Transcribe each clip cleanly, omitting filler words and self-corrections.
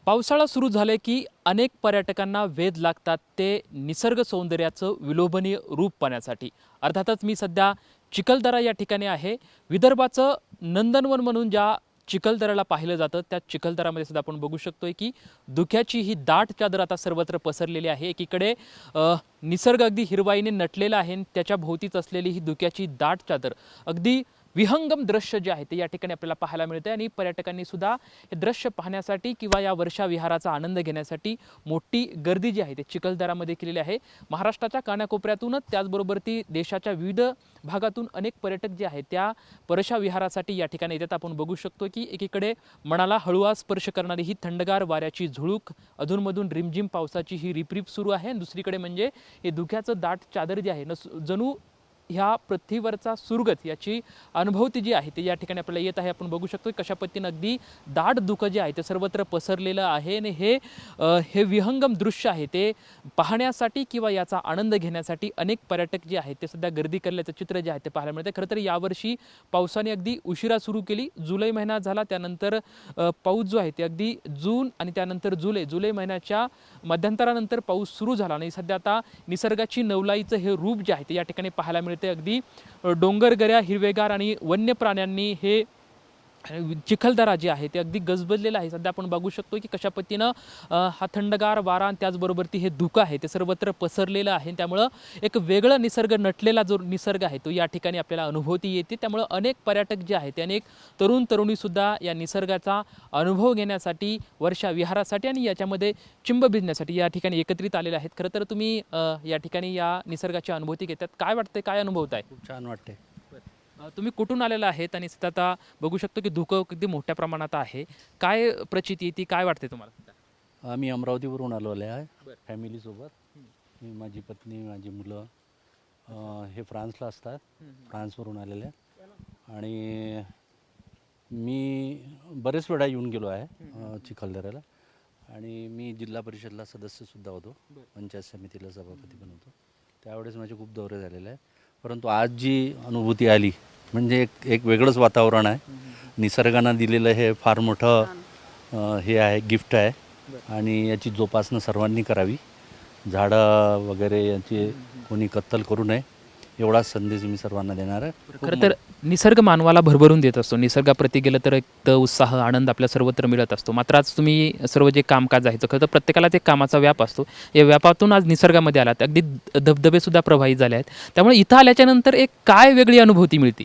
पावसाळा सुरू झाले की अनेक पर्यटकांना वेध लागतात ते निसर्ग सौंदर्याचं विलोभनीय रूप पाहण्यासाठी। अर्थातच मी सध्या चिखलदरा या ठिकाणी आहे। विदर्भाचं नंदनवन म्हणून ज्या चिखलदऱ्याला पाहिलं जातं त्या चिखलदरामध्ये सुद्धा आपण बघू शकतोय की धुक्याची ही दाट चादर आता सर्वत्र पसरलेली आहे। एकीकडे निसर्ग अगदी हिरवाईने नटलेला आहे, त्याच्या भोवतीच असलेली ही धुक्याची दाट चादर अगदी विहंगम दृश्य जे आहे ते या ठिकाणी आपल्याला पाहायला मिळते आणि पर्यटकांनी सुद्धा हे दृश्य पाहण्यासाठी किंवा या वर्षा विहाराचा आनंद घेण्यासाठी मोठी गर्दी जी आहे ते चिखलदरामध्ये केलेली आहे। महाराष्ट्राच्या कानाकोपऱ्यातूनच त्याचबरोबर ती देशाच्या विविध भागातून अनेक पर्यटक जे आहेत त्या वर्षा विहारासाठी या ठिकाणी येतात। आपण बघू शकतो की एकीकडे मनाला हळूवार स्पर्श करणारी ही थंडगार वाऱ्याची झुळूक, अधूनमधून रिमझिम पावसाची ही रिपरिप सुरू आहे आणि दुसरीकडे म्हणजे हे धुक्याचं दाट चादर जे आहे जणू ह्या पृथ्वीवरचा सुरगत याची अनुभूती जी आहे ते या ठिकाणी आपल्याला येत आहे। आपण बघू शकतो कशा पद्धतीने अगदी दाट धुकं जे आहे ते सर्वत्र पसरलेलं आहे आणि हे विहंगम दृश्य आहे ते पाहण्यासाठी किंवा याचा आनंद घेण्यासाठी अनेक पर्यटक जे आहेत ते सध्या गर्दी करल्याचं चित्र जे आहे ते पाहायला मिळते। खरं तर यावर्षी पावसाने अगदी उशिरा सुरू केली, जुलै महिना झाला, त्यानंतर पाऊस जो आहे ते अगदी जून आणि त्यानंतर जुलै महिन्याच्या मध्यंतरानंतर पाऊस सुरू झाला आणि सध्या आता निसर्गाची नवलाईचं हे रूप जे आहे ते या ठिकाणी पाहायला मिळते। ते अगदी डोंगरदऱ्या हिरवेगार आणि वन्य प्राण्यांनी हे चिखलदरा जे आहे ते अगदी गजबजलेलं आहे। सध्या आपण बघू शकतो की कशा पद्धतीनं हा थंडगार वारा आणि त्याचबरोबर ती हे धुकं आहे ते सर्वत्र पसरलेलं आहे। त्यामुळं एक वेगळं निसर्ग नटलेला जो निसर्ग आहे तो या ठिकाणी आपल्याला अनुभवती येते। त्यामुळं अनेक पर्यटक जे आहेत ते अनेक तरुण तरुणी सुद्धा या निसर्गाचा अनुभव घेण्यासाठी, वर्षा विहारासाठी आणि याच्यामध्ये चिंब भिजण्यासाठी या ठिकाणी एकत्रित आलेले आहेत। खरं तर तुम्ही या ठिकाणी या निसर्गाची अनुभूती घेतात, काय वाटते, काय अनुभवताय? खूप छान वाटते। तुम्ही कुठून आलेला आहेत आणि सध्या आता बघू शकतो की धुकं अगदी मोठ्या प्रमाणात आहे, काय प्रचिती ती काय वाटते तुम्हाला? आम्ही अमरावतीवरून आलेलो आहे फॅमिलीसोबत। मी, माझी पत्नी, माझी मुलं हे फ्रान्सला असतात, फ्रान्सवरून आलेले आहेत आणि मी बरेच वेळा येऊन गेलो आहे चिखलदऱ्याला आणि मी जिल्हा परिषदला सदस्यसुद्धा होतो, पंचायत समितीला सभापती पण होतो। त्यावेळेस माझे खूप दौरे झालेले आहे, परंतु आज जी अनुभूती आली म्हणजे एक वेगळंच वातावरण आहे। निसर्गानं दिलेलं हे फार मोठं हे आहे, गिफ्ट आहे आणि याची जोपासना सर्वांनी करावी। झाडं वगैरे याची कोणी कत्तल करू नये एवढाच संदेश मी सर्वांना देणार आहे। खरं तर निसर्ग मानवाला भरभरून देत असतो, निसर्गाप्रती गेलं तर एक उत्साह, आनंद आपल्या सर्वत्र मिळत असतो। मात्र आज तुम्ही सर्व जे कामकाज आहे खरं तर प्रत्येकालाच एक कामाचा व्याप असतो, या व्यापातून आज निसर्गामध्ये आलात, अगदी धबधबे सुद्धा प्रवाहित झाले आहेत, त्यामुळे इथं आल्याच्या नंतर एक काय वेगळी अनुभूती मिळते?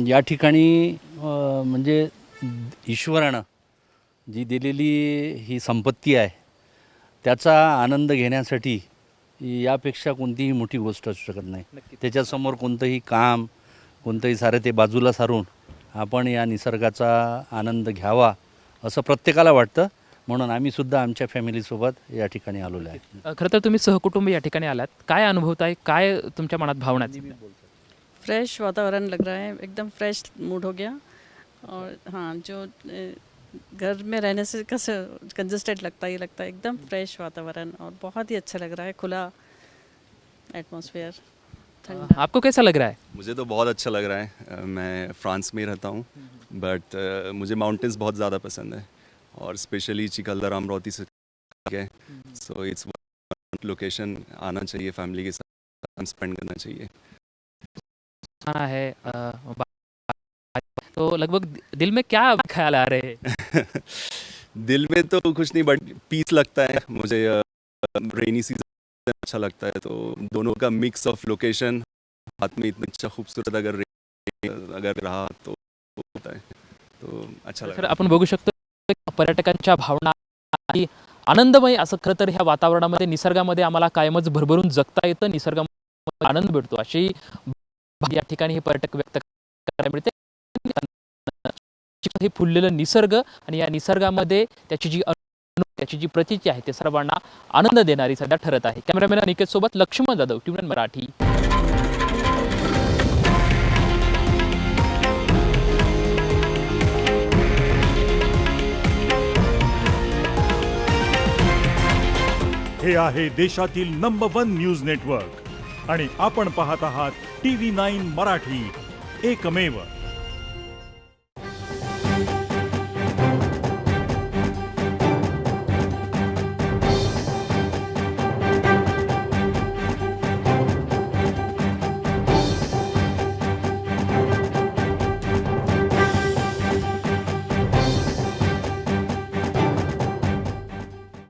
या ठिकाणी म्हणजे ईश्वरानं जी दिलेली ही संपत्ती आहे त्याचा आनंद घेण्यासाठी यापेक्षा कोणतीही मोठी गोष्ट असू शकत नाही। त्याच्यासमोर कोणतंही काम, कोणतंही सारं ते बाजूला सारून आपण या निसर्गाचा आनंद घ्यावा असं प्रत्येकाला वाटतं, म्हणून आम्ही सुद्धा आमच्या फॅमिलीसोबत या ठिकाणी आलेलो आहे। खरं तर तुम्ही सहकुटुंब या ठिकाणी आलात, काय अनुभवताय, काय तुमच्या मनात भावना? फ्रेश वातावरण लग रहा है, एकदम फ्रेश मूड हो गया। और हाँ, जो घर में रहने से कैसे कंजस्टेड लगता है, ये लगता है एकदम फ्रेश वातावरण और बहुत ही अच्छा लग रहा है, खुला एटमॉस्फेयर, ठंडा। आपको कैसा लग रहा है? मुझे तो बहुत अच्छा लग रहा है। मैं फ्रांस में रहता हूँ, बट मुझे माउंटेन्स बहुत ज़्यादा पसंद है और स्पेशली चिखलदरा अमरावती से है, सो इट्स लोकेशन आना चाहिए, फैमिली के साथ टाइम स्पेंड करना चाहिए। आना है तो लगभग दिल में क्या ख्याल आ रहे हैं? दिल में तो कुछ नहीं, बट पीस लगता है मुझे। रेनी सीजन अच्छा लगता है, तो दोनों का मिक्स ऑफ लोकेशन हाथ में इतना अच्छा खूबसूरत अगर रहा तो होता है, तो अच्छा लगता है। आपण बघू शकतो पर्यटकांच्या भावना आणि आनंदमय असं खरं तर ह्या वातावरणामध्ये निसर्गामध्ये आम्हाला कायमच भरभरून जगता येतं, निसर्गामध्ये आनंद भेटतो अशी या ठिकाणी हे पर्यटक व्यक्त करायला मिळते। हे फुललेलं निसर्ग आणि या निसर्गामध्ये त्याची जी प्रतीची आहे ते सर्वांना आनंद देणारी सध्या ठरत आहे। कॅमेरामॅन अनिकेत सोबत लक्ष्मण जाधव, ट्यून मराठी। हे आहे देशातील नंबर 1 न्यूज नेटवर्क आणि आपण पाहत आहात TV9 मराठी, एकमेव।